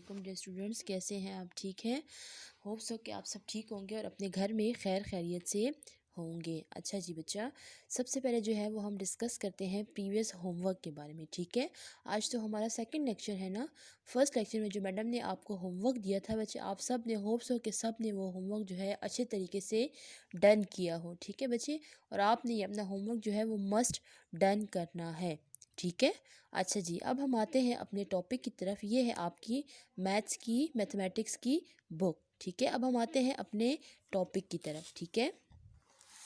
वालेकुम dear students, कैसे हैं आप? ठीक हैं? होप सो कि आप सब ठीक होंगे और अपने घर में खैर खैरियत से होंगे। अच्छा जी बच्चा, सबसे पहले जो है वो हम डिस्कस करते हैं प्रीवियस होमवर्क के बारे में। ठीक है, आज तो हमारा सेकंड लेक्चर है ना। फर्स्ट लेक्चर में जो मैडम ने आपको होमवर्क दिया था बच्चे, आप सब ने होप सो कि सब ने वो होमवर्क जो है अच्छे तरीके से डन किया हो। ठीक है बच्चे, और आपने ये अपना होमवर्क जो है वो मस्ट डन करना है। ठीक है, अच्छा जी, अब हम आते हैं अपने टॉपिक की तरफ। ये है आपकी मैथ्स की, मैथमेटिक्स की बुक। ठीक है, अब हम आते हैं अपने टॉपिक की तरफ। ठीक है,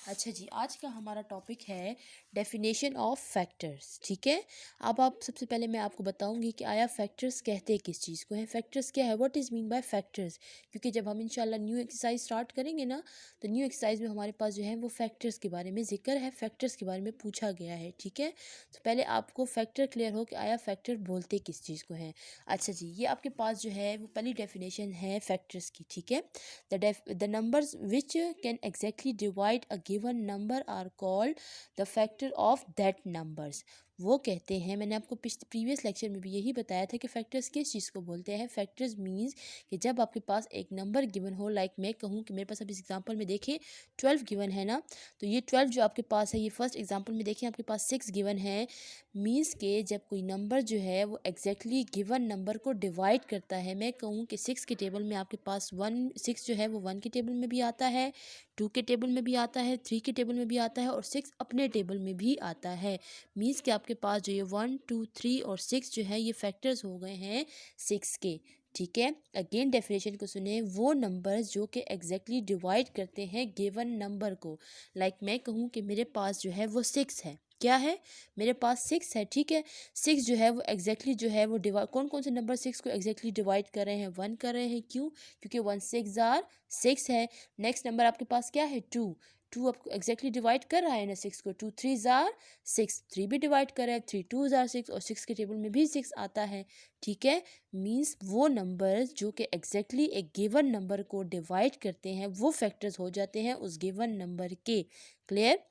अच्छा जी, आज का हमारा टॉपिक है डेफिनेशन ऑफ फैक्टर्स। ठीक है, अब आप सबसे पहले मैं आपको बताऊंगी कि आया फैक्टर्स कहते किस चीज़ को हैं, फैक्टर्स क्या है, what is mean by factors. क्योंकि जब हम इंशाल्लाह न्यू एक्सरसाइज स्टार्ट करेंगे ना, तो न्यू एक्सरसाइज में हमारे पास जो है वो फैक्टर्स के बारे में जिक्र है, फैक्टर्स के बारे में पूछा गया है। ठीक है, तो पहले आपको फैक्टर क्लियर हो कि आया फैक्टर बोलते किस चीज़ को हैं। अच्छा जी, ये आपके पास जो है वो पहली डेफिनेशन है फैक्टर्स की। ठीक है, the numbers which can exactly divide a given number are called the factor of that numbers। वो कहते हैं, मैंने आपको प्रीवियस लेक्चर में भी यही बताया था कि फैक्टर्स किस चीज़ को बोलते हैं। फैक्टर्स मींस कि जब आपके पास एक नंबर गिवन हो, लाइक मैं कहूँ कि मेरे पास अब इस एग्जांपल में देखें 12 गिवन है ना, तो ये 12 जो आपके पास है, ये फर्स्ट एग्जांपल में देखें आपके पास 6 गिवन है। मींस के जब कोई नंबर जो है वो एग्जैक्टली गिवन नंबर को डिवाइड करता है, मैं कहूँ कि 6 के टेबल में आपके पास 6 जो है वो 1 के टेबल में भी आता है, 2 के टेबल में भी आता है, 3 के टेबल में भी आता है और 6 अपने टेबल में भी आता है। मींस कि आपके पास जो ये 1, 2, 3 और 6 जो है ये फैक्टर्स हो गए हैं 6 के। ठीक है, अगेन डेफिनेशन को सुने, वो नंबर्स जो कि एग्जैक्टली डिवाइड करते हैं गिवन नंबर को। लाइक मैं कहूँ कि मेरे पास जो है वो 6 है, क्या है, मेरे पास 6 है। ठीक है, 6 जो है वो एग्जैक्टली जो है वो डिवाइड, कौन कौन से नंबर 6 को एग्जैक्टली डिवाइड कर रहे हैं, 1 कर रहे हैं। क्यों? क्योंकि 1 6 जार 6 है। नेक्स्ट नंबर आपके पास क्या है, 2। 2 आपको एग्जैक्टली डिवाइड कर रहा है ना 6 को, 2 3 जार 6, 3 भी डिवाइड कर रहा है, 3 2 जार 6 और 6 के टेबल में भी 6 आता है। ठीक है, मीन्स वो नंबर्स जो कि एग्जैक्टली एक गिवन नंबर को डिवाइड करते हैं वो फैक्टर्स हो जाते हैं उस गिवन नंबर के। क्लियर?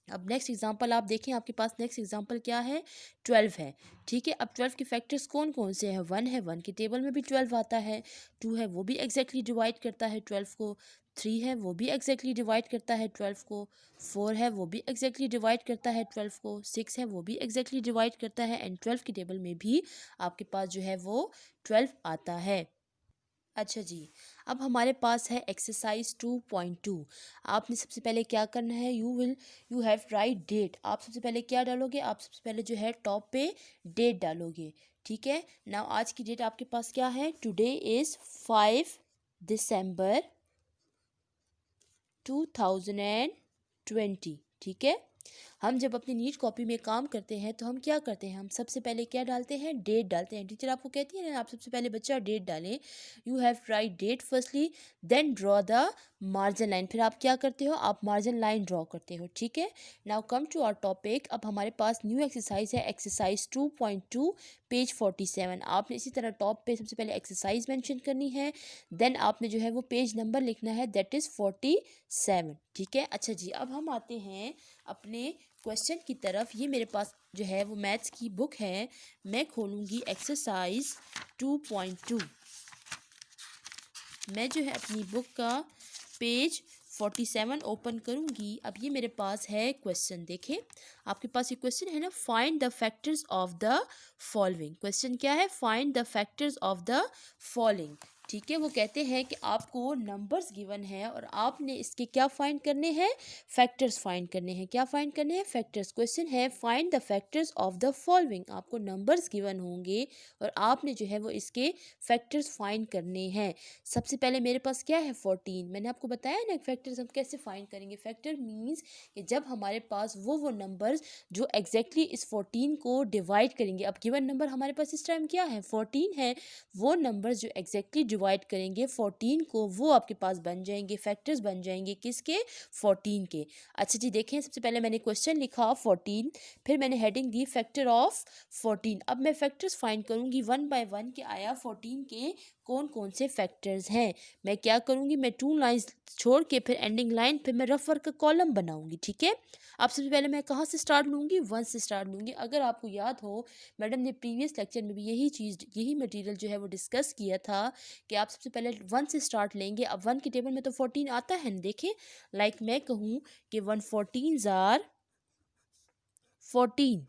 अब नेक्स्ट एग्जांपल आप देखें, आपके पास नेक्स्ट एग्जांपल क्या है, 12 है। ठीक है, अब 12 के फैक्टर्स कौन कौन से हैं, 1 है, 1 के टेबल में भी 12 आता है, 2 है वो भी एग्जैक्टली डिवाइड करता है 12 को, 3 है वो भी एग्जैक्टली डिवाइड करता है 12 को, 4 है वो भी एग्जैक्टली डिवाइड करता है 12 को, 6 है वो भी एग्जैक्टली डिवाइड करता है एंड 12 के टेबल में भी आपके पास जो है वो 12 आता है। अच्छा जी, अब हमारे पास है एक्सरसाइज 2.2। आपने सबसे पहले क्या करना है, यू हैव राइट डेट। आप सबसे पहले क्या डालोगे, आप सबसे पहले जो है टॉप पे डेट डालोगे। ठीक है, नाउ आज की डेट आपके पास क्या है, टुडे इज़ 5 दिसंबर 2020। ठीक है, हम जब अपनी नीट कॉपी में काम करते हैं तो हम क्या करते हैं, हम सबसे पहले क्या डालते हैं, डेट डालते हैं। टीचर आपको कहती है ना, आप सबसे पहले बच्चा डेट डालें। You have write date firstly, then draw the margin line. फिर आप क्या करते हो, आप मार्जिन लाइन ड्रॉ करते हो। ठीक है, now come to our topic. अब हमारे पास न्यू एक्सरसाइज है, एक्सरसाइज 2.2 पेज 47। आपने इसी तरह टॉप पे सबसे पहले एक्सरसाइज मेंशन करनी है, देन आपने जो है वो पेज नंबर लिखना है, दैट इज़ 47। ठीक है, अच्छा जी, अब हम आते हैं अपने क्वेश्चन की तरफ। ये मेरे पास जो है वो मैथ्स की बुक है, मैं खोलूँगी एक्सरसाइज 2.2। मैं जो है अपनी बुक का पेज 47 ओपन करूँगी। अब ये मेरे पास है क्वेश्चन, देखें आपके पास ये क्वेश्चन है ना, find the factors of the following. Question क्या है, find the factors of the following. ठीक है, वो कहते हैं कि आपको नंबर्स गिवन है और आपने इसके क्या फाइंड करने हैं, फैक्टर्स फाइंड करने हैं। क्या फाइंड करने हैं, फैक्टर्स। क्वेश्चन है find the factors of the following. आपको नंबर्स गिवन होंगे और आपने जो है वो इसके फैक्टर्स फाइंड करने हैं। सबसे पहले मेरे पास क्या है, 14। मैंने आपको बताया ना फैक्टर्स हम कैसे फाइंड करेंगे। फैक्टर मींस कि जब हमारे पास वो नंबर्स जो एग्जैक्टली इस 14 को डिवाइड करेंगे। अब गिवन नंबर हमारे पास इस टाइम क्या है, 14 है, वो नंबर्स जो एग्जैक्टली डिवाइड करेंगे 14 को, वो आपके पास बन जाएंगे, फैक्टर्स बन जाएंगे किसके, 14 के। अच्छा जी देखें, सबसे पहले मैंने क्वेश्चन लिखा 14, फिर मैंने हेडिंग दी फैक्टर ऑफ 14। अब मैं फैक्टर्स फाइंड करूंगी वन बाय वन कि आया 14 के कौन कौन से फैक्टर्स हैं। मैं क्या करूंगी, मैं 2 लाइंस छोड़ के फिर एंडिंग लाइन, फिर मैं रफ वर्क का कॉलम बनाऊंगी, ठीक है। अब सबसे पहले मैं कहाँ से स्टार्ट लूँगी, 1 से स्टार्ट लूँगी। अगर आपको याद हो, मैडम ने प्रीवियस लेक्चर में भी यही मटेरियल जो है वो डिस्कस किया था कि आप सबसे पहले 1 से स्टार्ट लेंगे। अब 1 के टेबल में तो 14 आता है ना, देखें, लाइक मैं कहूँ कि 114 जार 14,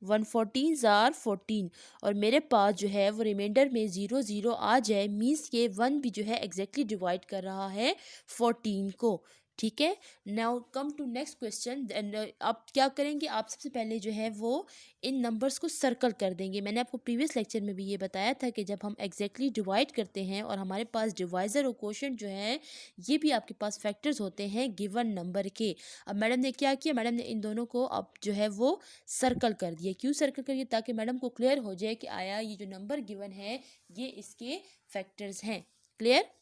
114 जार 14, और मेरे पास जो है वो रिमाइंडर में 0 0 आ जाए, मीन्स ये 1 भी जो है एग्जैक्टली डिवाइड कर रहा है 14 को, ठीक है। Now come to next question. आप क्या करेंगे, आप सबसे पहले जो है वो इन नंबर्स को सर्कल कर देंगे। मैंने आपको प्रीवियस लेक्चर में भी ये बताया था कि जब हम एग्जैक्टली डिवाइड करते हैं और हमारे पास डिवाइज़र और क्वोशंट जो है ये भी आपके पास फैक्टर्स होते हैं गिवन नंबर के। अब मैडम ने क्या किया, मैडम ने इन दोनों को अब जो है वो सर्कल कर दिए। क्यों सर्कल करिए, ताकि मैडम को क्लियर हो जाए कि आया ये जो नंबर गिवन है ये इसके फैक्टर्स हैं। Clear.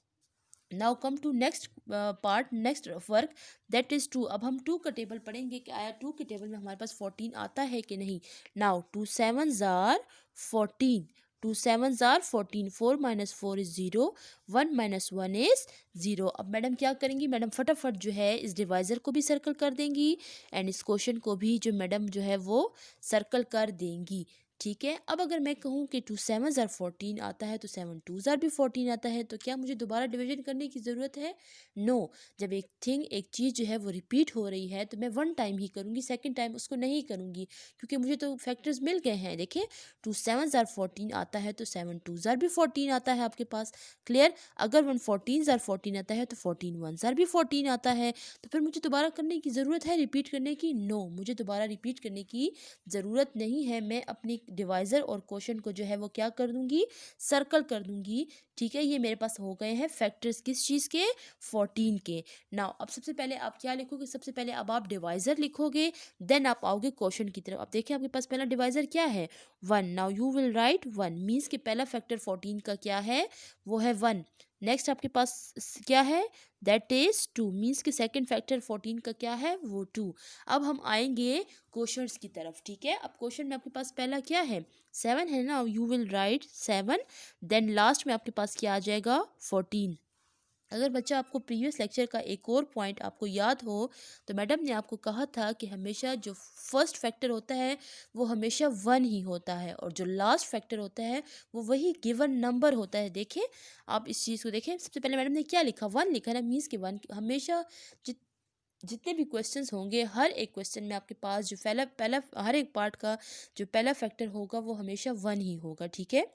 Now come to next part, next work, that is 2। अब हम 2 का टेबल पढ़ेंगे कि आया 2 के टेबल में हमारे पास 14 आता है कि नहीं। Now 2 7 jar 14, 2 7 jar 14, 4 minus 4 is 0, 1 minus 1 is 0। अब मैडम क्या करेंगी, मैडम फटाफट जो है इस डिवाइज़र को भी सर्कल कर देंगी एंड इस क्वेश्चन को भी जो मैडम जो है वो सर्कल कर देंगी, ठीक है। अब अगर मैं कहूँ कि 2 7 जार 14 आता है तो 7 2 जार भी 14 आता है, तो क्या मुझे दोबारा डिवीजन करने की ज़रूरत है, नो। जब एक चीज़ जो है वो रिपीट हो रही है तो मैं 1 टाइम ही करूँगी, सेकंड टाइम उसको नहीं करूँगी, क्योंकि मुझे तो फैक्टर्स मिल गए हैं। देखें, 2 7 जार 14 आता है तो 7 2 जार भी 14 आता है आपके पास। क्लियर। अगर 1 14 जार 14 आता है तो 14 1 जार भी 14 आता है, तो फिर मुझे दोबारा करने की ज़रूरत है रिपीट करने की, नो, मुझे दोबारा रिपीट करने की ज़रूरत नहीं है। मैं अपनी डिवाइज़र और क्वोशंट को जो है वो क्या कर दूंगी, सर्कल कर दूंगी, ठीक है। ये मेरे पास हो गए हैं फैक्टर्स किस चीज़ के, 14 के। नाउ अब सबसे पहले आप क्या लिखोगे, सबसे पहले अब आप डिवाइज़र लिखोगे, देन आप आओगे क्वोशंट की तरफ। अब देखिए आपके पास पहला डिवाइज़र क्या है, 1। Now you will right 1, means कि पहला फैक्टर 14 का क्या है, वो है 1। नेक्स्ट आपके पास क्या है, दैट इज 2, मीन्स कि सेकंड फैक्टर 14 का क्या है, वो 2। अब हम आएंगे क्वेश्चंस की तरफ, ठीक है। अब क्वेश्चन में आपके पास पहला क्या है, 7 है ना, you will write 7, then last में आपके पास क्या आ जाएगा, 14। अगर बच्चा आपको प्रीवियस लेक्चर का एक और पॉइंट आपको याद हो, तो मैडम ने आपको कहा था कि हमेशा जो फर्स्ट फैक्टर होता है वो हमेशा 1 ही होता है, और जो लास्ट फैक्टर होता है वो वही गिवन नंबर होता है। देखें, आप इस चीज़ को देखें, सबसे पहले मैडम ने क्या लिखा, 1 लिखा ना, मीन्स कि 1 हमेशा जितने भी क्वेश्चंस होंगे, हर एक क्वेश्चन में आपके पास जो पहला पहला हर एक पार्ट का जो पहला फैक्टर होगा वो हमेशा 1 ही होगा, ठीक है।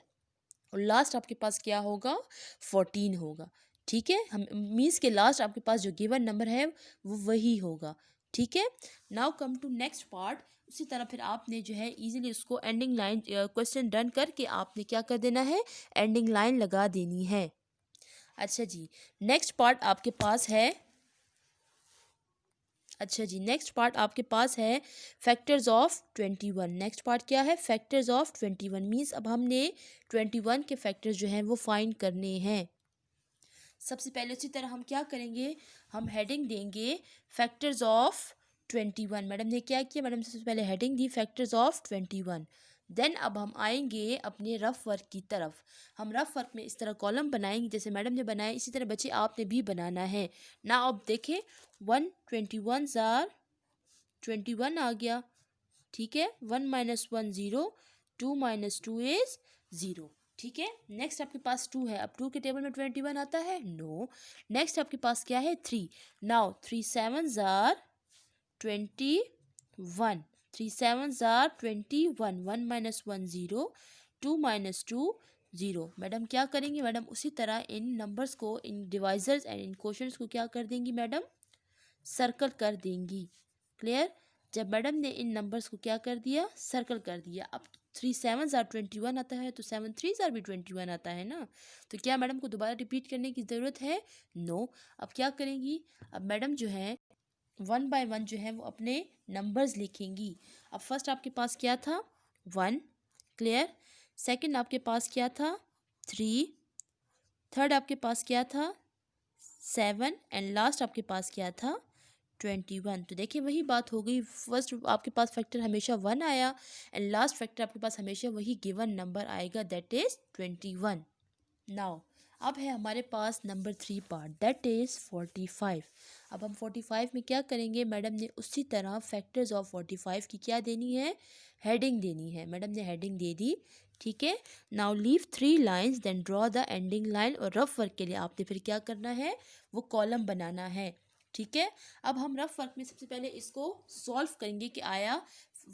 और लास्ट आपके पास क्या होगा, 14 होगा, ठीक है। हम मीन्स के लास्ट आपके पास जो गिवन नंबर है वो वही होगा, ठीक है। Now come to next part. उसी तरह फिर आपने जो है इजीली उसको एंडिंग लाइन, क्वेश्चन डन करके आपने क्या कर देना है, एंडिंग लाइन लगा देनी है। अच्छा जी, नेक्स्ट पार्ट आपके पास है, अच्छा जी, नेक्स्ट पार्ट आपके पास है फैक्टर्स ऑफ 21। नेक्स्ट पार्ट क्या है, फैक्टर्स ऑफ 21, मीन्स अब हमने 21 के फैक्टर्स जो हैं वो फाइंड करने हैं। सबसे पहले उसी तरह हम क्या करेंगे, हम हेडिंग देंगे फैक्टर्स ऑफ 21। मैडम ने क्या किया, मैडम ने सबसे पहले हेडिंग दी फैक्टर्स ऑफ 21। देन अब हम आएंगे अपने रफ वर्क की तरफ। हम रफ वर्क में इस तरह कॉलम बनाएंगे जैसे मैडम ने बनाया, इसी तरह बच्चे आपने भी बनाना है ना। अब देखें, 121 जार 21 आ गया, ठीक है। 1 माइनस 1 0, 2 माइनस 2 इज 0, ठीक है। नेक्स्ट आपके पास 2 है, अब 2 के टेबल में 21 आता है, नो। नेक्स्ट आपके पास क्या है, 3। Now 3 7 jar 21, 3 7 jar 21, 1 minus 1 0, 2 minus 2 0। Madam क्या करेंगे, मैडम उसी तरह इन नंबर्स को, इन डिवाइजर्स एंड इन क्वेश्चंस को क्या कर देंगी, मैडम सर्कल कर देंगी। क्लियर। जब मैडम ने इन नंबर्स को क्या कर दिया, सर्कल कर दिया। अब 3 7 जार 21 आता है तो 7 3 जार भी 21 आता है ना, तो क्या मैडम को दोबारा रिपीट करने की ज़रूरत है, नो। अब क्या करेंगी, अब मैडम जो है 1 बाय 1 जो है वो अपने नंबर्स लिखेंगी। अब फर्स्ट आपके पास क्या था, 1। क्लियर। सेकंड आपके पास क्या था, 3। थर्ड आपके पास क्या था 7 एंड लास्ट आपके पास क्या था 21। तो देखिए वही बात हो गई, फर्स्ट आपके पास फैक्टर हमेशा 1 आया एंड लास्ट फैक्टर आपके पास हमेशा वही गिवन नंबर आएगा, दैट इज 21। नाउ अब है हमारे पास नंबर 3 पार्ट, दैट इज 45। अब हम 45 में क्या करेंगे, मैडम ने उसी तरह फैक्टर्स ऑफ 45 की क्या देनी है, हेडिंग देनी है। मैडम ने हेडिंग दे दी, ठीक है। Now leave 3 lines then draw the ending line, और रफ वर्क के लिए आपने फिर क्या करना है, वो कॉलम बनाना है, ठीक है। अब हम रफ वर्क में सबसे पहले इसको सॉल्व करेंगे कि आया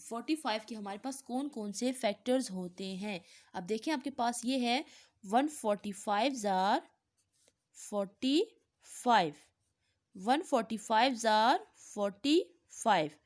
45 के हमारे पास कौन कौन से फैक्टर्स होते हैं। अब देखें आपके पास ये है 145 are 45, 145 are 45.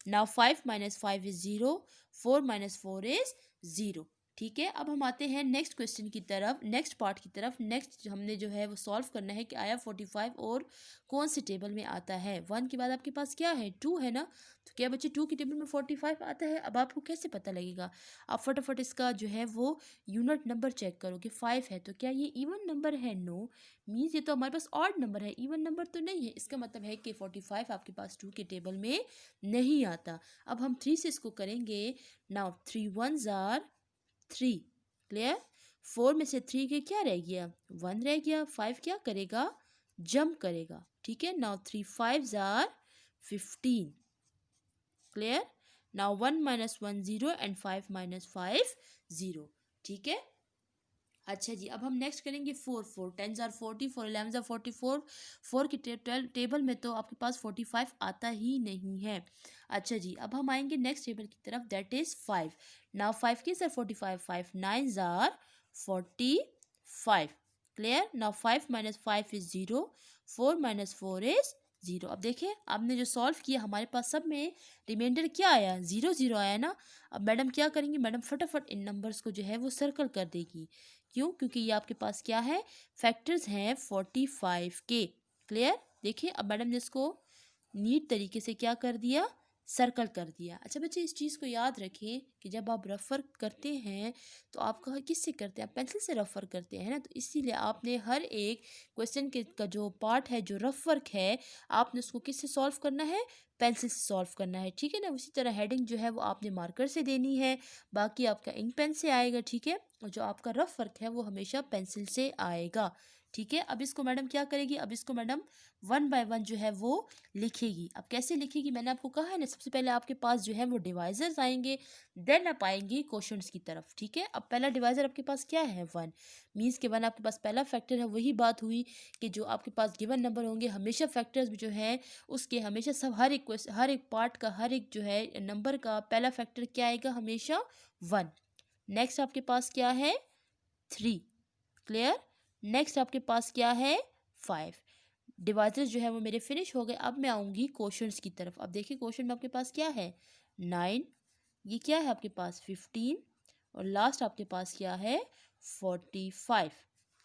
Now 5 minus 5 is 0, 4 minus 4 is 0, ठीक है। अब हम आते हैं नेक्स्ट क्वेश्चन की तरफ, नेक्स्ट पार्ट की तरफ। नेक्स्ट हमने जो है वो सॉल्व करना है कि आया 45 और कौन से टेबल में आता है। 1 के बाद आपके पास क्या है, 2 है ना, तो क्या बच्चे 2 की टेबल में 45 आता है। अब आपको कैसे पता लगेगा, आप फटाफट इसका जो है वो यूनिट नंबर चेक करो कि 5 है तो क्या ये इवन नंबर है, नो, मीन्स ये तो हमारे पास ऑड नंबर है, इवन नंबर तो नहीं है। इसका मतलब है कि 45 आपके पास 2 के टेबल में नहीं आता। अब हम 3 से इसको करेंगे। Now 3 1s are 3, clear. 4 में से 3 के क्या रह गया, 1 रह गया। 5 क्या करेगा, जंप करेगा, ठीक है। Now 3 5s are 15, clear. Now 1 minus 1 0 and 5 minus 5 0, ठीक है। अच्छा जी, अब हम नेक्स्ट करेंगे 4 4 10s are 40, 4 11s are 44। 4 की टेबल में तो आपके पास 45 आता ही नहीं है। अच्छा जी, अब हम आएंगे नेक्स्ट टेबल की तरफ, दैट इज 5। नाउ 5 के sir 45, 5 9s are 45, clear. Now 5 minus 5 is 0, 4 minus 4 is 0। अब देखिए आपने जो सॉल्व किया हमारे पास सब में रिमाइंडर क्या आया, 0 0 आया ना। अब मैडम क्या करेंगी, मैडम फटाफट इन नंबर्स को जो है वो सर्कल कर देगी। क्यों, क्योंकि ये आपके पास क्या है, फैक्टर्स हैं 45 के, क्लियर। देखिए अब मैडम ने इसको नीट तरीके से क्या कर दिया, सर्कल कर दिया। अच्छा बच्चे इस चीज़ को याद रखें कि जब आप रफ़र करते हैं तो आपका किससे करते हैं, आप पेंसिल से रफ़र करते हैं ना, तो इसीलिए आपने हर एक क्वेश्चन के का जो पार्ट है, जो रफ वर्क है, आपने उसको किससे सॉल्व करना है, पेंसिल से सॉल्व करना है, ठीक है ना। उसी तरह हेडिंग जो है वो आपने मार्कर से देनी है, बाकी आपका इंक पेन से आएगा, ठीक है। और जो आपका रफ वर्क है वो हमेशा पेंसिल से आएगा, ठीक है। अब इसको मैडम क्या करेगी, अब इसको मैडम 1 by 1 जो है वो लिखेगी। अब कैसे लिखेगी, मैंने आपको कहा है ना, सबसे पहले आपके पास जो है वो डिवाइजर्स आएंगे, देन आप आएंगे क्वेश्चंस की तरफ, ठीक है। अब पहला डिवाइजर आपके पास क्या है, 1, मीन्स के 1 आपके पास पहला फैक्टर है। वही बात हुई कि जो आपके पास गिवन नंबर होंगे हमेशा फैक्टर्स जो है उसके हमेशा सब हर एक पार्ट का, हर एक जो है नंबर का पहला फैक्टर क्या आएगा, हमेशा 1। नेक्स्ट आपके पास क्या है, 3, क्लियर। नेक्स्ट आपके पास क्या है, 5। डिवाइजर्स जो है वो मेरे फिनिश हो गए। अब मैं आऊँगी क्वेश्चंस की तरफ। अब देखिए क्वेश्चन में आपके पास क्या है, 9, ये क्या है आपके पास 15, और लास्ट आपके पास क्या है 45,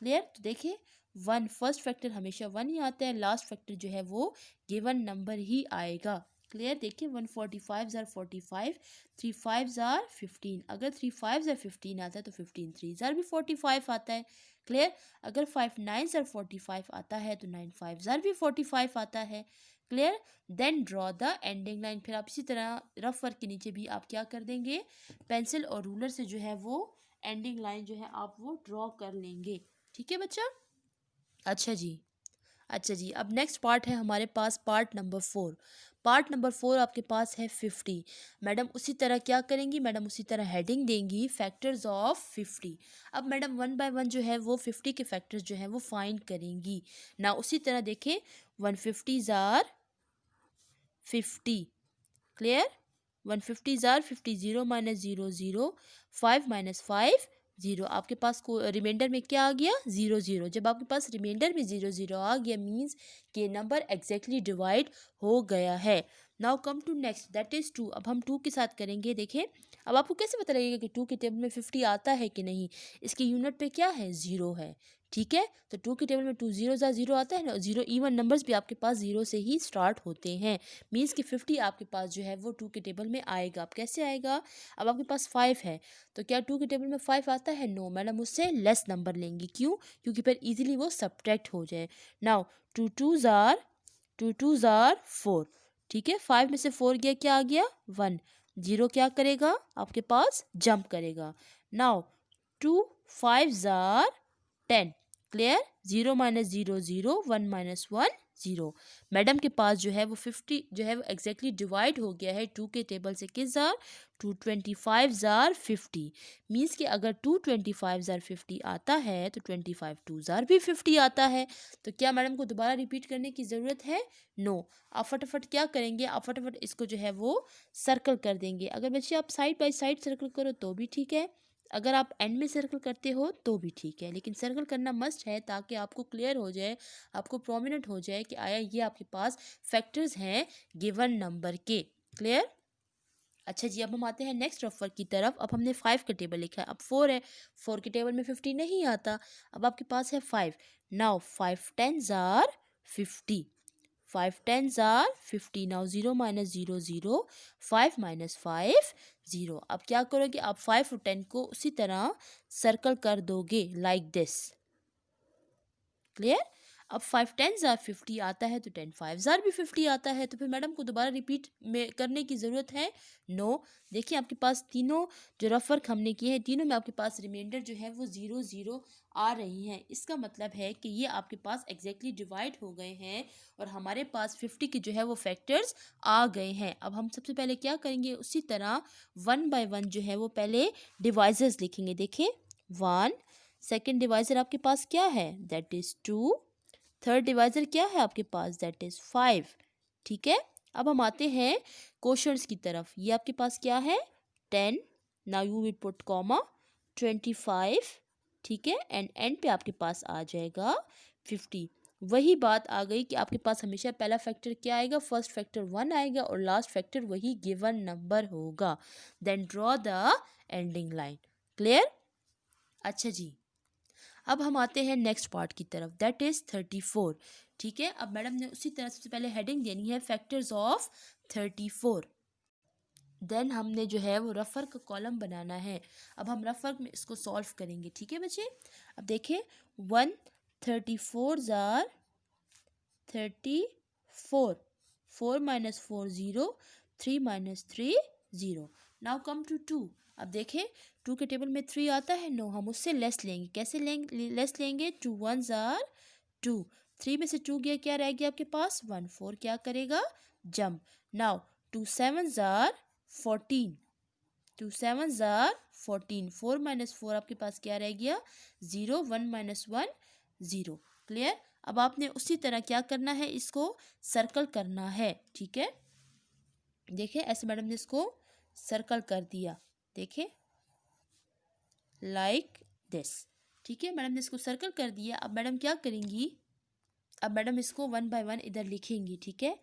क्लियर। तो देखिए 1 फर्स्ट फैक्टर हमेशा 1 ही आता है, लास्ट फैक्टर जो है वो गिवन नंबर ही आएगा, क्लियर। देखिए 145 are 45, 3 5s are 15। अगर 3 5s are 15 आता है तो 15 3s are भी 45 आता है, क्लियर। अगर 5 9s are 45 आता है तो 9 5s are भी 45 आता है, clear. Then draw the ending line. फिर आप इसी तरह रफ वर्क के नीचे भी आप क्या कर देंगे, पेंसिल और रूलर से जो है वो एंडिंग लाइन जो है आप वो ड्रॉ कर लेंगे, ठीक है बच्चा। अच्छा जी, अच्छा जी, अब नेक्स्ट पार्ट है हमारे पास पार्ट नंबर 4। पार्ट नंबर 4 आपके पास है 50। मैडम उसी तरह क्या करेंगी, मैडम उसी तरह हेडिंग देंगी फैक्टर्स ऑफ 50। अब मैडम 1 by 1 जो है वो 50 के फैक्टर्स जो है वो फाइंड करेंगी ना। उसी तरह देखें 150s are 50, clear. 150s are 50, 0 minus 0 0, 5 minus 5 0। आपके पास को रिमाइंडर में क्या आ गया, 0 0। जब आपके पास रिमाइंडर में 0 0 आ गया मीन्स कि नंबर एग्जैक्टली डिवाइड हो गया है। Now come to next that is 2। अब हम 2 के साथ करेंगे। देखें अब आपको कैसे पता लगेगा कि 2 के टेबल में 50 आता है कि नहीं। इसकी यूनिट पे क्या है, 0 है। ठीक है, तो 2 के टेबल में 2 0 0 आता है ना। 0 इवन नंबर्स भी आपके पास 0 से ही स्टार्ट होते हैं। मीन्स कि 50 आपके पास जो है वो 2 के टेबल में आएगा। अब कैसे आएगा, अब आपके पास 5 है तो क्या 2 के टेबल में 5 आता है, नो मैडम उससे लेस नंबर लेंगी। क्यों, क्योंकि फिर इजीली वो सब्ट्रैक्ट हो जाए। Now 2 2s are 4। ठीक है, 5 में से 4 गया, क्या आ गया 1। 0 क्या करेगा आपके पास, जंप करेगा। Now 2 5s are 10। Clear, 0 minus 0 0, 1 minus 1 0। Madam के पास जो है वो 50 जो है वो एग्जैक्टली डिवाइड हो गया है 2 के टेबल से किस जार, 2 25 जार 50। मीन्स कि अगर 2 25 जार 50 आता है तो 25 2 जार भी 50 आता है। तो क्या मैडम को दोबारा रिपीट करने की ज़रूरत है, नो। आप फटाफट क्या करेंगे, आप फटाफट इसको जो है वो सर्कल कर देंगे। अगर बच्चे आप साइड बाय साइड सर्कल करो तो भी ठीक है, अगर आप एंड में सर्कल करते हो तो भी ठीक है, लेकिन सर्कल करना मस्ट है ताकि आपको क्लियर हो जाए, आपको प्रोमिनेंट हो जाए कि आया ये आपके पास फैक्टर्स हैं गिवन नंबर के। क्लियर। अच्छा जी, अब हम आते हैं नेक्स्ट रफर की तरफ। अब हमने 5 का टेबल लिखा है, अब 4 है, 4 के टेबल में 50 नहीं आता। अब आपके पास है 5। Now 5 10s are 50। 5 10s are 50। Now 0 minus 0 0, 5 minus 5 0। अब क्या करोगे, आप 5 और 10 को उसी तरह सर्कल कर दोगे लाइक दिस। क्लियर। अब 5 10s आर 50 आता है तो 10 5s आर भी 50 आता है, तो फिर मैडम को दोबारा रिपीट में करने की ज़रूरत है, नो। देखिए आपके पास तीनों जो रफ वर्क हमने किए हैं तीनों में आपके पास रिमाइंडर जो है वो 0 0 आ रही हैं। इसका मतलब है कि ये आपके पास एग्जैक्टली डिवाइड हो गए हैं और हमारे पास 50 के जो है वो फैक्टर्स आ गए हैं। अब हम सबसे पहले क्या करेंगे, उसी तरह 1 बाय 1 जो है वो पहले डिवाइजर्स लिखेंगे। देखें 1, सेकेंड डिवाइजर आपके पास क्या है, दैट इज़ 2। थर्ड डिवाइजर क्या है आपके पास, दैट इज़ 5। ठीक है, अब हम आते हैं क्वोशंट्स की तरफ। ये आपके पास क्या है 10, now you will put comma 25। ठीक है, एंड पे आपके पास आ जाएगा 50। वही बात आ गई कि आपके पास हमेशा पहला फैक्टर क्या आएगा, फर्स्ट फैक्टर 1 आएगा और लास्ट फैक्टर वही गिवन नंबर होगा। Then draw the ending line. Clear. अच्छा जी, अब हम आते हैं नेक्स्ट पार्ट की तरफ, दैट इज़ 34। ठीक है, अब मैडम ने उसी तरह सबसे पहले हेडिंग देनी है फैक्टर्स ऑफ 34। देन हमने जो है वो रफ वर्क का कॉलम बनाना है। अब हम रफ वर्क में इसको सॉल्व करेंगे। ठीक है बच्चे, अब देखें 1 34 जार 34, 4 minus 4 0, 3 minus 3 0। Now come to 2। अब देखें 2 के टेबल में 3 आता है, नो, हम उससे लेस लेंगे। कैसे लेंगे, लेस लेंगे, 2 1s आर 2। 3 में से 2 गया, क्या रह गया आपके पास 1, 4 क्या करेगा, jump. Now 2 7s are 14। 2 7s are 14, 4 minus 4 आपके पास क्या रह गया 0, 1 माइनस 1 0। क्लियर। अब आपने उसी तरह क्या करना है, इसको सर्कल करना है। ठीक है, देखिए ऐसे मैडम ने इसको सर्कल कर दिया, देखें लाइक दिस। ठीक है, मैडम ने इसको सर्कल कर दिया। अब मैडम क्या करेंगी, अब मैडम इसको 1 बाय 1 इधर लिखेंगी। ठीक है,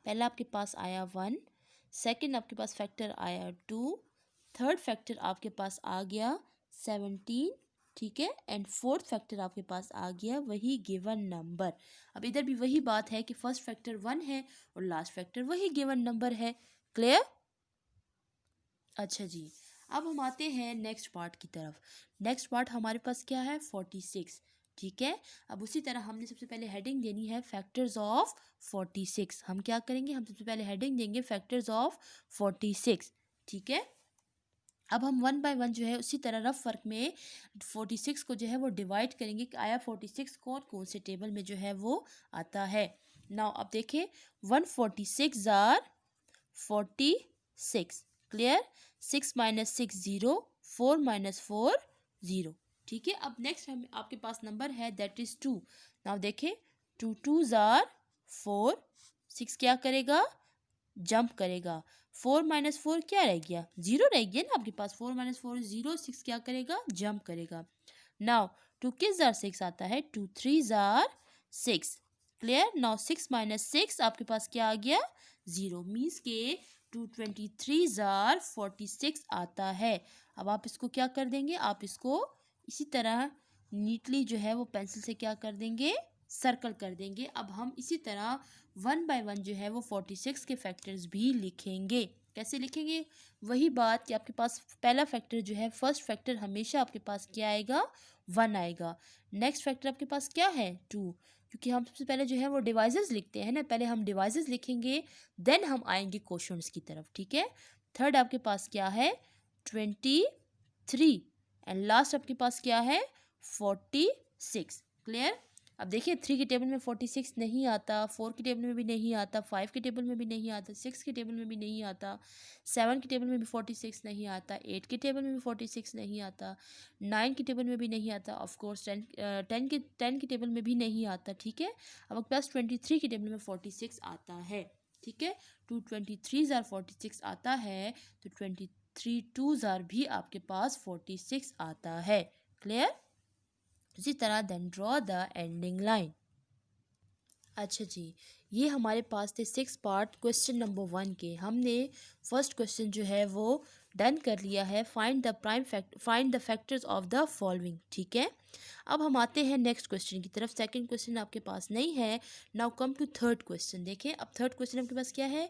पहला आपके पास आया 1, सेकंड आपके पास फैक्टर आया 2, थर्ड फैक्टर आपके पास आ गया 17। ठीक है, एंड फोर्थ फैक्टर आपके पास आ गया वही गिवन नंबर। अब इधर भी वही बात है कि फर्स्ट फैक्टर 1 है और लास्ट फैक्टर वही गिवन नंबर है। क्लियर। अच्छा जी, अब हम आते हैं नेक्स्ट पार्ट की तरफ। नेक्स्ट पार्ट हमारे पास क्या है 46। ठीक है, अब उसी तरह हमने सबसे पहले हेडिंग देनी है फैक्टर्स ऑफ 46। हम क्या करेंगे, हम सबसे पहले हेडिंग देंगे फैक्टर्स ऑफ 46। ठीक है, अब हम 1 बाय 1 जो है उसी तरह रफ वर्क में 46 को जो है वो डिवाइड करेंगे कि आया 46 कौन कौन से टेबल में जो है वो आता है। नाउ अब देखें 146 आर 46। क्लियर। 6 minus 6 0, 4 minus 4 0। ठीक है, अब नेक्स्ट हम आपके पास नंबर है दैट इज 2। नाउ देखें 2 2s आर 4, 6 क्या करेगा, जंप करेगा। 4 माइनस 4 क्या रह गया, 0 रह गया ना आपके पास। 4 माइनस 4 0, 6 क्या करेगा, जंप करेगा। नाउ 2 किस जार 6 आता है, 2 3s are 6। Clear. Now 6 minus 6 आपके पास क्या आ गया, 0 मीन्स के 223 ज़ार 46 आता है। अब आप इसको क्या कर देंगे, आप इसको इसी तरह नीटली जो है वो पेंसिल से क्या कर देंगे, सर्कल कर देंगे। अब हम इसी तरह 1 बाय 1 जो है वो 46 के फैक्टर्स भी लिखेंगे। कैसे लिखेंगे, वही बात कि आपके पास पहला फैक्टर जो है, फर्स्ट फैक्टर हमेशा आपके पास क्या आएगा, 1 आएगा। नेक्स्ट फैक्टर आपके पास क्या है, 2, क्योंकि हम सबसे पहले जो है वो डिवाइसेस लिखते हैं ना, पहले हम डिवाइसेस लिखेंगे देन हम आएंगे क्वेश्चंस की तरफ, ठीक है। थर्ड आपके पास क्या है, 23 एंड लास्ट आपके पास क्या है, 46। क्लियर। अब देखिए 3 की टेबल में 46 नहीं आता, 4 की टेबल में भी नहीं आता, 5 की टेबल में भी नहीं आता, 6 की टेबल में भी नहीं आता, 7 की टेबल में भी 46 नहीं आता, 8 की टेबल में भी 46 नहीं आता, 9 की टेबल में भी नहीं आता, ऑफ कोर्स 10 की टेबल में भी नहीं आता, ठीक है। अब आपके पास 23 की टेबल में 46 आता है, ठीक है। 223 ज़ार 46 आता है, तो 23 2 ज़ार भी आपके पास 46 आता है। क्लियर। इसी तरह then draw the ending line. अच्छा जी, ये हमारे पास थे 6 पार्ट क्वेश्चन नंबर 1 के। हमने फर्स्ट क्वेश्चन जो है वो डन कर लिया है, find the factors of the following, ठीक है। अब हम आते हैं नेक्स्ट क्वेश्चन की तरफ। सेकंड क्वेश्चन आपके पास नहीं है। Now come to third question. देखिए अब थर्ड क्वेश्चन आपके पास क्या है,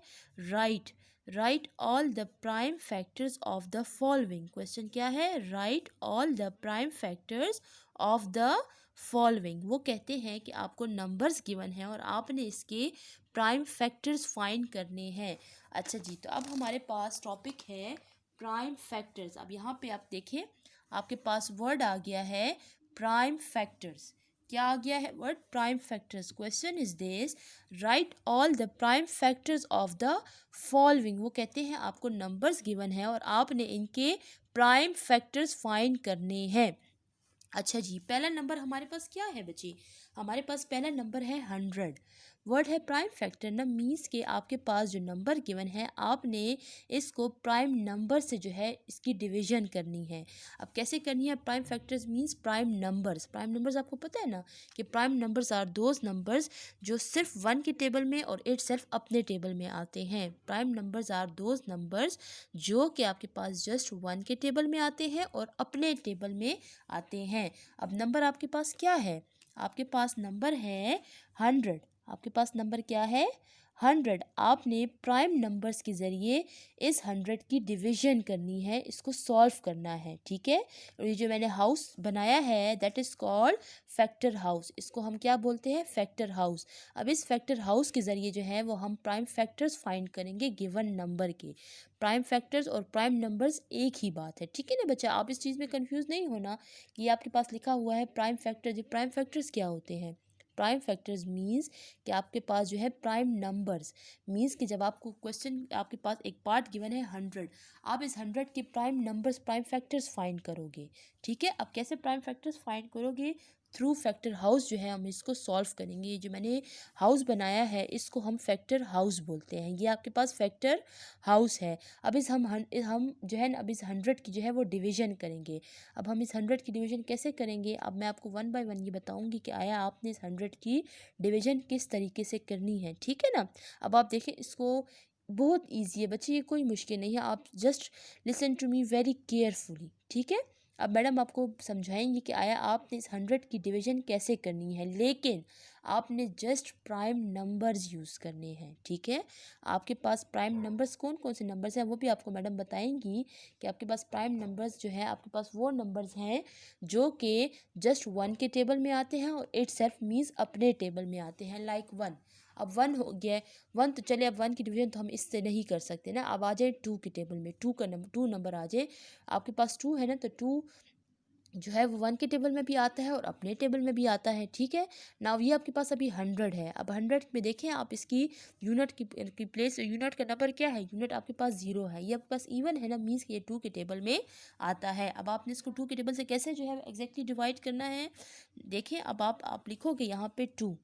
write all the prime factors of the following. Question क्या है, write all the prime factors of the following. वो कहते हैं कि आपको नंबर्स गिवन है और आपने इसके प्राइम फैक्टर्स फाइंड करने हैं। अच्छा जी, तो अब हमारे पास टॉपिक है प्राइम फैक्टर्स। अब यहाँ पे आप देखिए आपके पास वर्ड आ गया है प्राइम फैक्टर्स। क्या आ गया है word, prime factors. Question is this, right all the prime factors of the following. वो कहते हैं आपको नंबर्स गिवन है और आपने इनके प्राइम फैक्टर्स फाइंड करने हैं। अच्छा जी, पहला नंबर हमारे पास क्या है बच्चे, हमारे पास पहला नंबर है 100। वर्ड है प्राइम फैक्टर ना, मीन्स के आपके पास जो नंबर गिवन है आपने इसको प्राइम नंबर से जो है इसकी डिवीजन करनी है। अब कैसे करनी है, prime factors means prime numbers. Prime numbers आपको पता है ना कि prime numbers are those numbers जो सिर्फ 1 के टेबल में और इट सेल्फ अपने टेबल में आते हैं। Prime numbers are those numbers जो कि आपके पास जस्ट 1 के टेबल में आते हैं और अपने टेबल में आते हैं। अब नंबर आपके पास क्या है, आपके पास नंबर है 100। आपके पास नंबर क्या है, 100। आपने प्राइम नंबर्स के ज़रिए इस 100 की डिवीजन करनी है, इसको सॉल्व करना है, ठीक है। और ये जो मैंने हाउस बनाया है that is called factor house. इसको हम क्या बोलते हैं, फैक्टर हाउस। अब इस फैक्टर हाउस के ज़रिए जो है वो हम प्राइम फैक्टर्स फाइंड करेंगे गिवन नंबर के। प्राइम फैक्टर्स और प्राइम नंबर्स एक ही बात है, ठीक है ना बच्चा। आप इस चीज़ में कंफ्यूज नहीं होना कि आपके पास लिखा हुआ है प्राइम फैक्टर्स। ये प्राइम फैक्टर्स क्या होते हैं, प्राइम फैक्टर्स मीन्स कि आपके पास जो है प्राइम नंबर्स मीन्स कि जब आपको क्वेश्चन आपके पास एक पार्ट गिवन है 100, आप इस 100 के prime numbers prime factors find करोगे, ठीक है। अब कैसे प्राइम फैक्टर्स फाइंड करोगे, थ्रू फैक्टर हाउस जो है हम इसको सॉल्व करेंगे। ये जो मैंने हाउस बनाया है इसको हम फैक्टर हाउस बोलते हैं। ये आपके पास फैक्टर हाउस है। अब हम जो है ना अब इस 100 की जो है वो डिवीजन करेंगे। अब हम इस 100 की डिवीजन कैसे करेंगे, अब मैं आपको 1 बाय 1 ये बताऊंगी कि आया आपने इस 100 की डिवीजन किस तरीके से करनी है, ठीक है ना। अब आप देखें इसको, बहुत ईजी है बच्चे, ये कोई मुश्किल नहीं है। आप just listen to me very carefully, ठीक है। अब मैडम आपको समझाएंगी कि आया आपने इस 100 की डिवीजन कैसे करनी है, लेकिन आपने जस्ट प्राइम नंबर्स यूज़ करने हैं, ठीक है। आपके पास प्राइम नंबर्स कौन कौन से नंबर्स हैं वो भी आपको मैडम बताएंगी कि आपके पास प्राइम नंबर्स जो है आपके पास वो नंबर्स हैं जो कि जस्ट 1 के टेबल में आते हैं और इट सेल्फ मीन्स अपने टेबल में आते हैं, लाइक 1। अब 1 हो गया, 1 तो चले, अब 1 की डिवीजन तो हम इससे नहीं कर सकते ना। अब आ जाए 2 के टेबल में, 2 नंबर आ जाए, आपके पास 2 है ना, तो 2 जो है वो 1 के टेबल में भी आता है और अपने टेबल में भी आता है, ठीक है ना। ये आपके पास अभी 100 है। अब 100 में देखें आप इसकी यूनिट की प्लेस, यूनिट का नंबर क्या है, यूनिट आपके पास 0 है। ये आपके पास इवन है ना, मीन्स कि ये 2 के टेबल में आता है। अब आपने इसको 2 के टेबल से कैसे जो है एग्जैक्टली डिवाइड करना है, देखें अब आप लिखोगे यहाँ पे 2,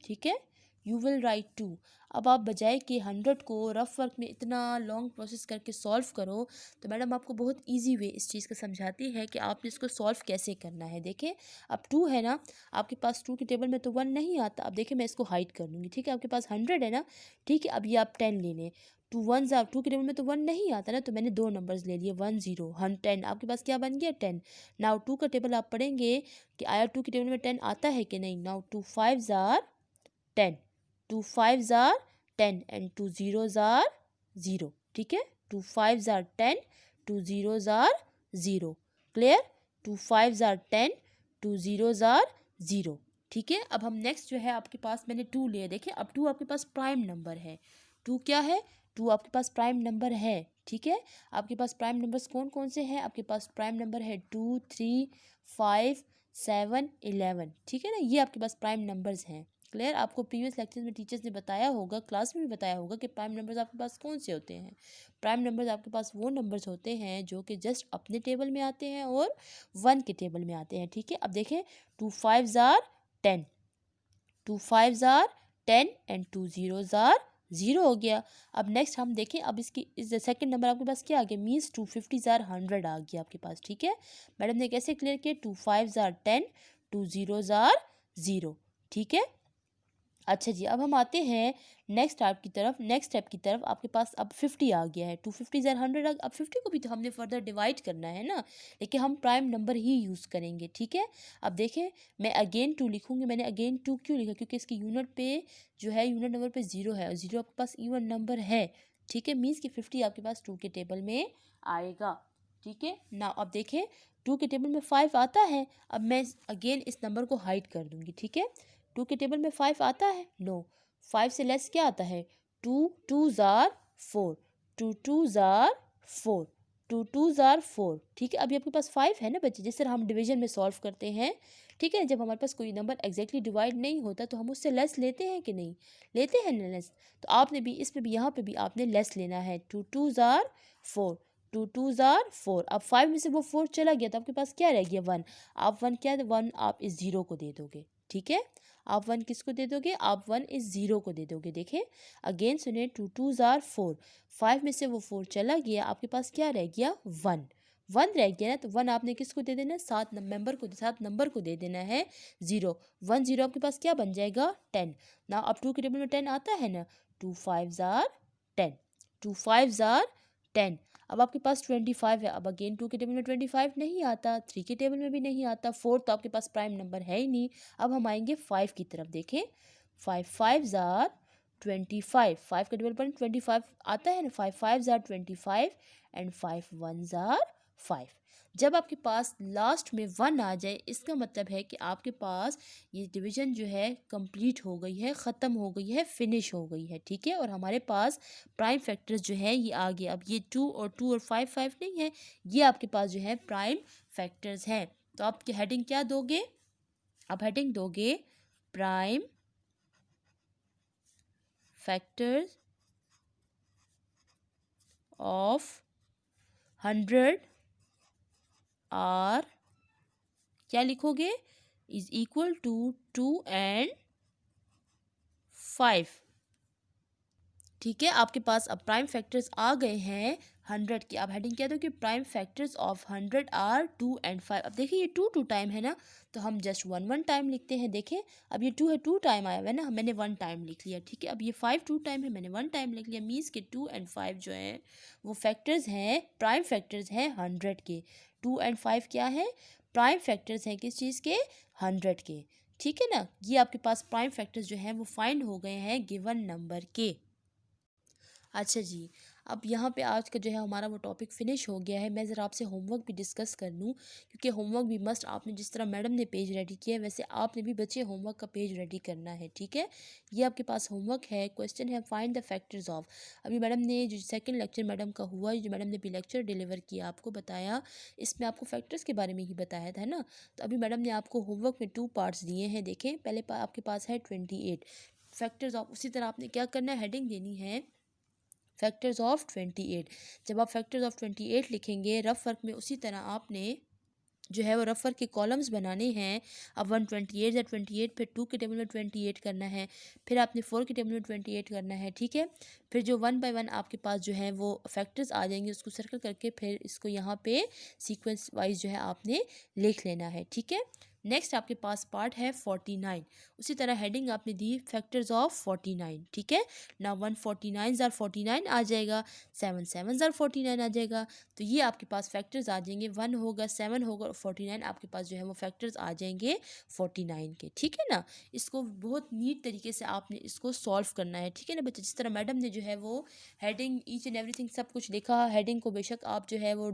ठीक है। You will right 2। अब आप बजाय कि 100 को रफ वर्क में इतना लॉन्ग प्रोसेस करके सॉल्व करो, तो मैडम आपको बहुत इजी वे इस चीज़ का समझाती है कि आपने इसको सॉल्व कैसे करना है। देखिए अब 2 है ना, आपके पास 2 के टेबल में तो 1 नहीं आता। अब देखिए मैं इसको हाइड कर दूँगी, ठीक है। आपके पास 100 है ना, ठीक है। अब ये आप 10 ले लें। 2 1 आप 2 के टेबल में तो 1 नहीं आता ना, तो मैंने 2 नंबर्स ले लिए, 1 0 10। आपके पास क्या बन गया 10। नाउ 2 का टेबल आप पढ़ेंगे कि आया 2 के टेबल में 10 आता है कि नहीं। Now 2 5 are 10, 2 5 are 10 and 2 zeros are 0, ठीक है। 2 5 are 10, 2 zeros are 0, clear. 2 5 are 10, 2 zeros are 0, ठीक है। अब हम नेक्स्ट जो है आपके पास मैंने 2 लिया, देखिए अब 2 आपके पास प्राइम नंबर है। 2 क्या है, 2 आपके पास प्राइम नंबर है, ठीक है। आपके पास प्राइम नंबर्स कौन कौन से हैं, आपके पास प्राइम नंबर है 2 3 5 7 11, ठीक है ना। ये आपके पास प्राइम नंबर्स हैं, क्लियर। आपको प्रीवियस लेक्चर में टीचर्स ने बताया होगा, क्लास में भी बताया होगा कि प्राइम नंबर्स आपके पास कौन से होते हैं। प्राइम नंबर्स आपके पास वो नंबर्स होते हैं जो कि जस्ट अपने टेबल में आते हैं और 1 के टेबल में आते हैं, ठीक है। अब देखें 2 5 are 10, 2 5 are 10 and 2 zeros are 0 हो गया। अब नेक्स्ट हम देखें, अब इसकी इस सेकंड नंबर आपके पास क्या आ गया, मीन्स 2 50 आर 100 आ गया आपके पास, ठीक है। मैडम ने कैसे क्लियर किया, 2 5 आर 10, 2 zeros आर 0, ठीक है। अच्छा जी, अब हम आते हैं नेक्स्ट स्टेप की तरफ। आपके पास अब 50 आ गया है, 250 ज़ार 100 अब 50 को भी तो हमने फर्दर डिवाइड करना है ना, लेकिन हम प्राइम नंबर ही यूज़ करेंगे, ठीक है। अब देखें मैं अगेन 2 लिखूंगी। मैंने अगेन 2 क्यों लिखा, क्योंकि इसकी यूनिट पे जो है, यूनिट नंबर पे 0 है और 0 आपके पास इवन नंबर है, ठीक है। मीन्स कि 50 आपके पास 2 के टेबल में आएगा, ठीक है ना। अब देखें 2 के टेबल में 5 आता है। अब मैं अगेन इस नंबर को हाइड कर दूंगी, ठीक है। 2 के टेबल में 5 आता है, नो। 5 से लेस क्या आता है, 2 2 ज़ार 4, 2 2 ज़ार 4, 2 2 ज़ार 4, ठीक है। अभी आपके पास 5 है ना बच्चे, जिस तरह हम डिवीजन में सॉल्व करते हैं, ठीक है। जब हमारे पास कोई नंबर एग्जैक्टली डिवाइड नहीं होता तो हम उससे लेस लेते हैं कि नहीं, लेते हैं ना लेस। तो आपने भी इस पे भी, यहाँ पे भी आपने लेस लेना है। 2 2 ज़ार 4, 2 2 ज़ार 4। अब 5 में से वो 4 चला गया तो आपके पास क्या रह गया, 1। आप 1 क्या, 1 आप इस 0 को दे दोगे, ठीक है। आप 1 किसको दे दोगे, आप 1 इस 0 को दे दोगे। देखें अगेन सुने, 2 2 ज़ार 4, 5 में से वो 4 चला गया, आपके पास क्या रह गया, 1। 1 रह गया ना, तो 1 आपने किसको दे देना है, 7 नंबर को दे देना है 0। 1 0 आपके पास क्या बन जाएगा, 10 ना। अब 2 के टेबल में 10 आता है ना, 2 5 ज़ार 10, 2 5 ज़ार 10। अब आपके पास 25 है। अब अगेन 2 के टेबल में 25 नहीं आता, 3 के टेबल में भी नहीं आता, 4 तो आपके पास प्राइम नंबर है ही नहीं। अब हम आएंगे 5 की तरफ। देखें 5 5 ज़ार 25, 5 का टेबल पर 25 आता है ना, 5 5 ज़ार 25 एंड 5 1 ज़ार 5। जब आपके पास लास्ट में 1 आ जाए, इसका मतलब है कि आपके पास ये डिवीजन जो है कंप्लीट हो गई है, ख़त्म हो गई है, फिनिश हो गई है, ठीक है। और हमारे पास प्राइम फैक्टर्स जो है ये आ गए। अब ये 2 और 5 5 नहीं है, ये आपके पास जो है प्राइम फैक्टर्स हैं। तो आप हेडिंग क्या दोगे, आप हेडिंग दोगे प्राइम फैक्टर्स ऑफ 100 आर, क्या लिखोगे, इज इक्वल टू 2 एंड 5, ठीक है। आपके पास अब प्राइम फैक्टर्स आ गए हैं 100 के। अब हेडिंग क्या दो कि prime factors of 100 are 2 and 5। अब देखिए ये 2 2 टाइम है ना, तो हम जस्ट 1 1 टाइम लिखते हैं। देखें अब ये 2 है, 2 टाइम आया हुआ है ना, मैंने 1 टाइम लिख लिया, ठीक है। अब ये 5 2 टाइम है, मैंने 1 टाइम लिख लिया। मीन्स के 2 एंड 5 जो है वो फैक्टर्स हैं, प्राइम फैक्टर्स हैं 100 के। 2 एंड 5 क्या है, प्राइम फैक्टर्स हैं किस चीज़ के, 100 के, ठीक है ना। ये आपके पास प्राइम फैक्टर्स जो हैं वो फाइंड हो गए हैं गिवन नंबर के। अच्छा जी, अब यहाँ पे आज का जो है हमारा वो टॉपिक फिनिश हो गया है। मैं ज़रा आपसे होमवर्क भी डिस्कस कर लूँ, क्योंकि होमवर्क भी मस्ट, आपने जिस तरह मैडम ने पेज रेडी किया है वैसे आपने भी बच्चे होमवर्क का पेज रेडी करना है, ठीक है। ये आपके पास होमवर्क है। क्वेश्चन है फाइंड द फैक्टर्स ऑफ। अभी मैडम ने जो सेकंड लेक्चर मैडम का हुआ, जो मैडम ने भी लेक्चर डिलीवर किया आपको बताया, इसमें आपको फैक्टर्स के बारे में ही बताया था ना। तो अभी मैडम ने आपको होमवर्क में 2 पार्ट्स दिए हैं। देखें पहले आपके पास है 28 फैक्टर्स ऑफ। उसी तरह आपने क्या करना है, हेडिंग देनी है फैक्टर्स ऑफ 28। जब आप फैक्टर्स ऑफ 28 लिखेंगे रफ वर्क में, उसी तरह आपने जो है वो रफ वर्क के कॉलम्स बनाने हैं। अब 128 या 28, फिर 2 के टेबल में 28 करना है, फिर आपने 4 के टेबल में 28 करना है, ठीक है। फिर जो 1 बाय 1 आपके पास जो है वो फैक्टर्स आ जाएंगे, उसको सर्कल करके फिर इसको यहाँ पे सीक्वेंस वाइज जो है आपने लिख लेना है, ठीक है। नेक्स्ट आपके पास पार्ट है 49। उसी तरह हेडिंग आपने दी फैक्टर्स ऑफ 49, ठीक है ना। 149 ज़ार 49 आ जाएगा, 7 7 ज़ार 49 आ जाएगा। तो ये आपके पास फैक्टर्स आ जाएंगे, 1 होगा, 7 होगा और 49 आपके पास जो है वो फैक्टर्स आ जाएंगे 49 के, ठीक है ना। इसको बहुत नीट तरीके से आपने इसको सॉल्व करना है, ठीक है ना बच्चे। जिस तरह मैडम ने जो है वो हेडिंग ईच एंड एवरीथिंग सब कुछ लिखा, हेडिंग को बेशक आप जो है वो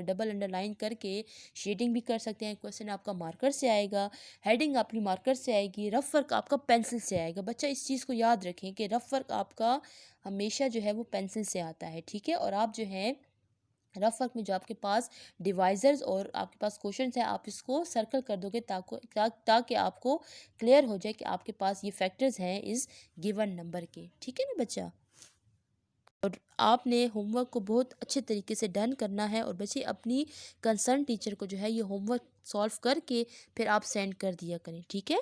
डबल अंडरलाइन करके शेडिंग भी कर सकते हैं। क्वेश्चन आपका मार्कर से आएगा, हेडिंग आपकी मार्कर से आएगी, रफ वर्क आपका पेंसिल से आएगा। बच्चा इस चीज़ को याद रखें कि रफ वर्क आपका हमेशा जो है वो पेंसिल से आता है, ठीक है। और आप जो है रफ वर्क में जो आपके पास डिवाइजर्स और आपके पास क्वेश्चन है, आप इसको सर्कल कर दोगे ताकि आपको क्लियर हो जाए कि आपके पास ये फैक्टर्स हैं इस गिवन नंबर के, ठीक है ना बच्चा। और आपने होमवर्क को बहुत अच्छे तरीके से डन करना है और बच्चे अपनी कंसर्न टीचर को जो है ये होमवर्क सॉल्व करके फिर आप सेंड कर दिया करें, ठीक है।